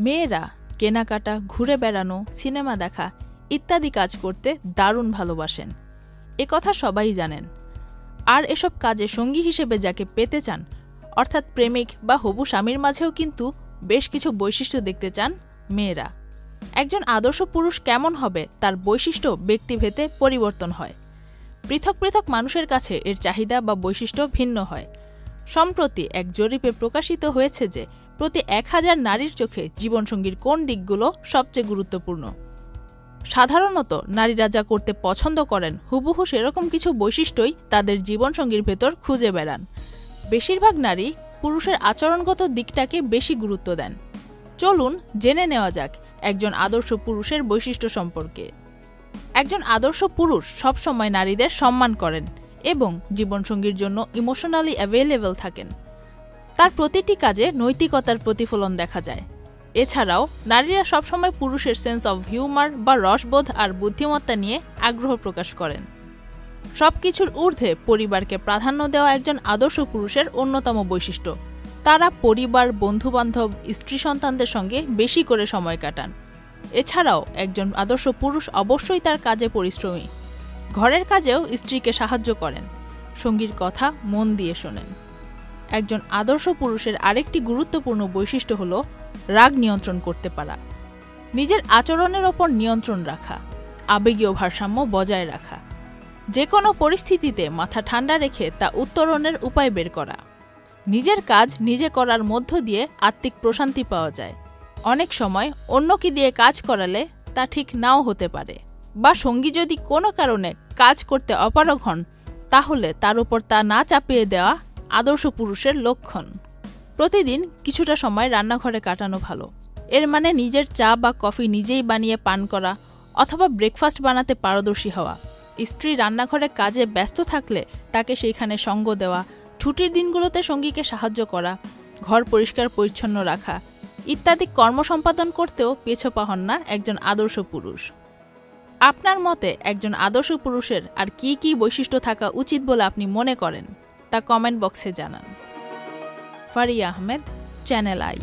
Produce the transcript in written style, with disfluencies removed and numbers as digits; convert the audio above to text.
মেয়েরা কেনাকাটা, ঘুরে বেড়ানো, সিনেমা দেখা ইত্যাদি কাজ করতে দারুণ ভালোবাসেন, কথা সবাই জানেন। আর এসব কাজে সঙ্গী হিসেবে যাকে পেতে চান, অর্থাৎ প্রেমিক বা হবু স্বামীর মাঝেও কিন্তু বেশ কিছু বৈশিষ্ট্য দেখতে চান মেয়েরা। একজন আদর্শ পুরুষ কেমন হবে তার বৈশিষ্ট্য ব্যক্তিভেদে পরিবর্তন হয়। পৃথক পৃথক মানুষের কাছে এর চাহিদা বা বৈশিষ্ট্য ভিন্ন হয়। সম্প্রতি এক জরিপে প্রকাশিত হয়েছে যে প্রতি 1000 নারীর চোখে জীবনসঙ্গীর কোন দিকগুলো সবচেয়ে গুরুত্বপূর্ণ। সাধারণত নারীরা যা করতে পছন্দ করেন হুবহু সেরকম কিছু বৈশিষ্ট্যই তাদের জীবনসঙ্গীর ভেতর খুঁজে বেড়ান। বেশিরভাগ নারী পুরুষের আচরণগত দিকটাকে বেশি গুরুত্ব দেন। চলুন জেনে নেওয়া যাক একজন আদর্শ পুরুষের বৈশিষ্ট্য সম্পর্কে। একজন আদর্শ পুরুষ সবসময় নারীদের সম্মান করেন এবং জীবনসঙ্গীর জন্য ইমোশনালি অ্যাভেলেবল থাকেন। তার প্রতিটি কাজে নৈতিকতার প্রতিফলন দেখা যায়। এছাড়াও নারীরা সবসময় পুরুষের সেন্স অব হিউমার বা রসবোধ আর বুদ্ধিমত্তা নিয়ে আগ্রহ প্রকাশ করেন। সবকিছুর ঊর্ধ্বে পরিবারকে প্রাধান্য দেওয়া একজন আদর্শ পুরুষের অন্যতম বৈশিষ্ট্য। তারা পরিবার, বন্ধুবান্ধব, স্ত্রী সন্তানদের সঙ্গে বেশি করে সময় কাটান। এছাড়াও একজন আদর্শ পুরুষ অবশ্যই তার কাজে পরিশ্রমী। ঘরের কাজেও স্ত্রীকে সাহায্য করেন, সঙ্গীর কথা মন দিয়ে শোনেন। একজন আদর্শ পুরুষের আরেকটি গুরুত্বপূর্ণ বৈশিষ্ট্য হল রাগ নিয়ন্ত্রণ করতে পারা, নিজের আচরণের ওপর নিয়ন্ত্রণ রাখা, আবেগীয় ভারসাম্য বজায় রাখা, যে কোনো পরিস্থিতিতে মাথা ঠান্ডা রেখে তা উত্তরণের উপায় বের করা। নিজের কাজ নিজে করার মধ্য দিয়ে আত্মিক প্রশান্তি পাওয়া যায়। অনেক সময় অন্যকে দিয়ে কাজ করালে তা ঠিক নাও হতে পারে, বা সঙ্গী যদি কোনো কারণে কাজ করতে অপারগ হন তাহলে তার উপর তা না চাপিয়ে দেওয়া আদর্শ পুরুষের লক্ষণ। প্রতিদিন কিছুটা সময় রান্নাঘরে কাটানো ভালো। এর মানে নিজের চা বা কফি নিজেই বানিয়ে পান করা অথবা ব্রেকফাস্ট বানাতে পারদর্শী হওয়া। স্ত্রী রান্নাঘরে কাজে ব্যস্ত থাকলে তাকে সেইখানে সঙ্গ দেওয়া, ছুটির দিনগুলোতে সঙ্গীকে সাহায্য করা, ঘর পরিষ্কার পরিচ্ছন্ন রাখা ইত্যাদি কর্ম সম্পাদন করতেও পিছপা হন না একজন আদর্শ পুরুষ। আপনার মতে একজন আদর্শ পুরুষের আর কি কি বৈশিষ্ট্য থাকা উচিত বলে আপনি মনে করেন তা কমেন্ট বক্সে জানান। Faria Ahmed, channel I.